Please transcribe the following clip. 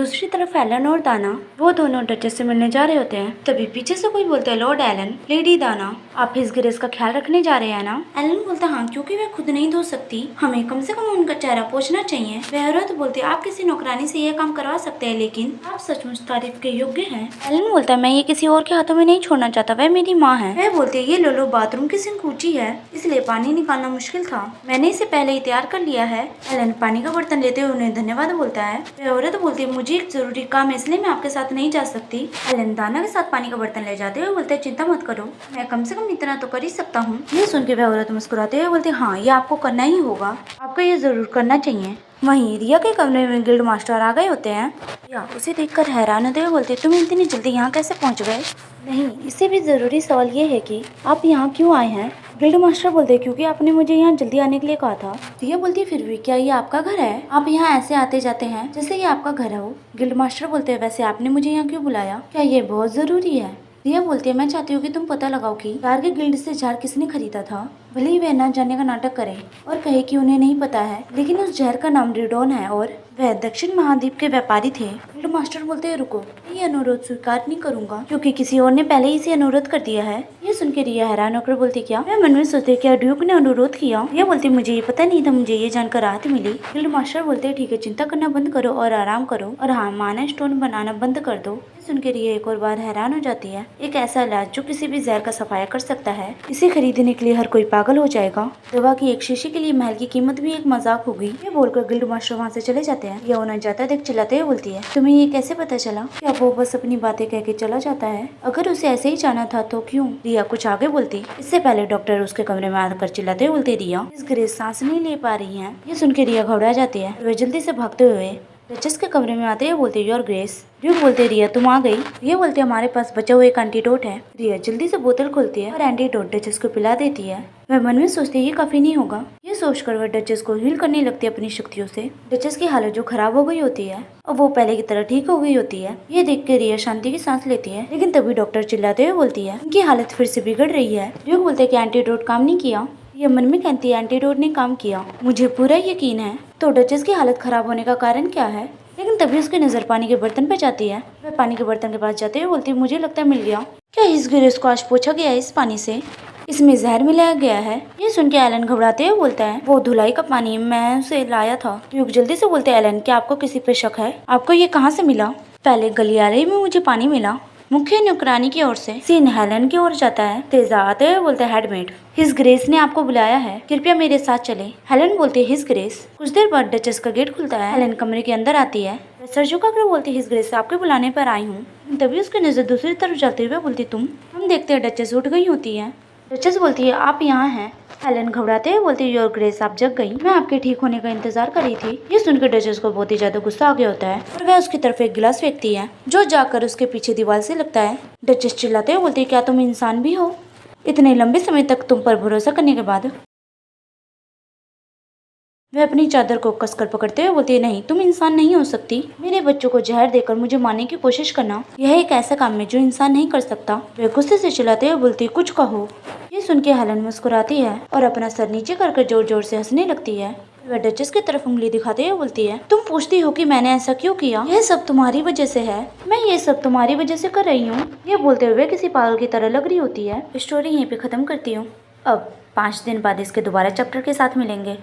दूसरी तरफ एलन और दाना वो दोनों डचेस से मिलने जा रहे होते हैं। तभी पीछे से कोई बोलता है, लॉर्ड एलन, लेडी दाना, आप हिस ग्रेस का ख्याल रखने जा रहे हैं ना? एलन बोलता हाँ, क्योंकि वह खुद नहीं धो सकती, हमें कम से कम उनका चेहरा पोंछना चाहिए। वह औरत बोलती है, आप किसी नौकरानी से यह काम करवा सकते हैं, लेकिन आप सचमुच तारीफ के योग्य हैं। एलन बोलता है, मैं ये किसी और के हाथों में नहीं छोड़ना चाहता, वह मेरी माँ है। वह बोलती है, ये लो बाथरूम की सिंक ऊंची है, इसलिए पानी निकालना मुश्किल था, मैंने इसे पहले ही तैयार कर लिया है। एलन पानी का बर्तन लेते हुए उन्हें धन्यवाद बोलता है। वह औरत बोलती है, मुझे एक जरूरी काम है, इसलिए मैं आपके साथ नहीं जा सकती। एलन दाना के साथ पानी का बर्तन ले जाते हुए बोलते हैं, चिंता मत करो, मैं कम से कम इतना तो कर ही सकता हूँ। ये सुन के वह औरत मुस्कुराते हुए बोलती है, हाँ, ये आपको करना ही होगा, आपको ये जरूर करना चाहिए। वहीं रिया के कमरे में गिल्ड मास्टर आ गए होते हैं। रिया उसे देखकर हैरान होते हुए बोलती है, तुम इतनी जल्दी यहाँ कैसे पहुँच गए? नहीं, इससे भी जरूरी सवाल ये है कि आप यहाँ क्यों आए हैं? गिल्ड मास्टर बोलते हैं, क्योंकि आपने मुझे यहाँ जल्दी आने के लिए कहा था। रिया बोलती है, फिर भी क्या ये आपका घर है? आप यहाँ ऐसे आते जाते हैं जैसे ये आपका घर हो। गिल्ड मास्टर बोलते हैं, वैसे आपने मुझे यहाँ क्यों बुलाया? क्या ये बहुत जरूरी है? रिया बोलती है, मैं चाहती हूँ कि तुम पता लगाओ कि जार के गिल्ड से जार किसने खरीदा था। भले ही वह न जानने का नाटक करे और कहे कि उन्हें नहीं पता है, लेकिन उस जहर का नाम रिडोन है और वह दक्षिण महाद्वीप के व्यापारी थे। गिल्ड मास्टर बोलते हैं, रुको, ये अनुरोध स्वीकार नहीं करूंगा, क्योंकि किसी और ने पहले ही इसे अनुरोध कर दिया है। ये सुन के रिया हैरान होकर बोलती, क्या? मैं मन में सोचते, क्या ड्यूक ने अनुरोध किया? ये बोलती, मुझे ये पता नहीं था, मुझे ये जानकर राहत मिली। गिल्ड मास्टर बोलते हैं, ठीक है, चिंता करना बंद करो और आराम करो, और हाँ, माना स्टोन बनाना बंद कर दो। सुन के रिया एक और बार हैरान हो जाती है। एक ऐसा इलाज जो किसी भी जहर का सफाया कर सकता है, इसे खरीदने के लिए हर कोई पागल हो जाएगा। दवा की एक शीशी के लिए महल की कीमत भी एक मजाक होगी। ये बोलकर गिल्ड मास्टर वहाँ से चले जाते हैं। या उन्हें जाता देख चिल्लाते हुए बोलती है, तुम्हें ये कैसे पता चला? क्या वो बस अपनी बातें कह के चला जाता है? अगर उसे ऐसे ही जाना था तो क्यों? रिया कुछ आगे बोलती, इससे पहले डॉक्टर उसके कमरे में आकर चिल्लाते हुए बोलते, रिया, इस ग्रेस सांस नहीं ले पा रही है। ये सुन के रिया घबरा जाती है। वह जल्दी से भागते हुए डचेस के कमरे में आते हुए बोलते, योर ग्रेस। ड्यूक बोलते, रिया तुम आ गई। रिया बोलते, हमारे पास बचा हुआ एक एंटीडोट है। रिया जल्दी से बोतल खोलती है और एंटीडोट डचेस को पिला देती है। वह मन में सोचती है, ये काफी नहीं होगा। ये सोचकर वह डचेस को हील करने लगती है अपनी शक्तियों से। डचेस की हालत जो खराब हो गई होती है और वो पहले की तरह ठीक हो गई होती है। ये देख के रिया शांति की सांस लेती है, लेकिन तभी डॉक्टर चिल्लाते हुए बोलती है, उनकी हालत फिर से बिगड़ रही है। ड्यूक बोलते कि एंटीडोट काम नहीं किया। ये मन में कहती है, एंटीडोट ने काम किया, मुझे पूरा यकीन है। तो डचेस की हालत खराब होने का कारण क्या है? लेकिन तभी उसकी नजर पानी के बर्तन पे जाती है। वह पानी के बर्तन के पास जाते हुए बोलती है, मुझे लगता है मिल गया। क्या इस गिरेस को आज पोछा गया है इस पानी से? इसमें जहर मिलाया गया है। ये सुन के एलन घबराते हुए बोलता है, वो धुलाई का पानी मैं उसे लाया था। ड्यूक जल्दी से बोलते हैं, एलन, क्या आपको किसी पे शक है? आपको ये कहाँ से मिला? पहले गलियारे में मुझे पानी मिला, मुख्य नौकरानी की ओर से। सीन हेलन की ओर जाता है। तेजा आते हुए बोलते हैं, हेडमेड, हिज ग्रेस ने आपको बुलाया है, कृपया मेरे साथ चले। हेलन बोलती है, हिज ग्रेस। कुछ देर बाद डचेस का गेट खुलता है। हेलन कमरे के अंदर आती है। वह सर झुकाकर बोलती है, हिज ग्रेस, आपके बुलाने पर आई हूँ। तभी उसकी नजर दूसरी तरफ जाते हुए बोलती, तुम? हम देखते हैं डचेस उठ गई होती है। डचेस बोलती है, आप यहाँ हैं? हेलन घबराते हुए बोलती है, योर ग्रेस, आप जग गई, मैं आपके ठीक होने का इंतजार कर रही थी। ये सुनकर डचेस को बहुत ही ज्यादा गुस्सा आ गया होता है और वह उसकी तरफ एक गिलास फेंकती है, जो जाकर उसके पीछे दीवार से लगता है। डचेस चिल्लाते हुए बोलती है, क्या तुम इंसान भी हो? इतने लंबे समय तक तुम पर भरोसा करने के बाद? वह अपनी चादर को कसकर पकड़ते हुए बोलती है, नहीं, तुम इंसान नहीं हो सकती। मेरे बच्चों को जहर देकर मुझे मारने की कोशिश करना, यह एक ऐसा काम है जो इंसान नहीं कर सकता। वह गुस्से से चिल्लाते हुए बोलती है, कुछ कहो। ये सुन के हेलन मुस्कुराती है और अपना सर नीचे कर जोर जोर से हंसने लगती है। वह डचेस की तरफ उंगली दिखाते हुए बोलती है, तुम पूछती हो कि मैंने ऐसा क्यों किया? यह सब तुम्हारी वजह से है, मैं ये सब तुम्हारी वजह से कर रही हूँ। ये बोलते हुए किसी पागल की तरह लग रही होती है। स्टोरी यहीं पे खत्म करती हूँ। अब 5 दिन बाद इसके दोबारा चैप्टर के साथ मिलेंगे।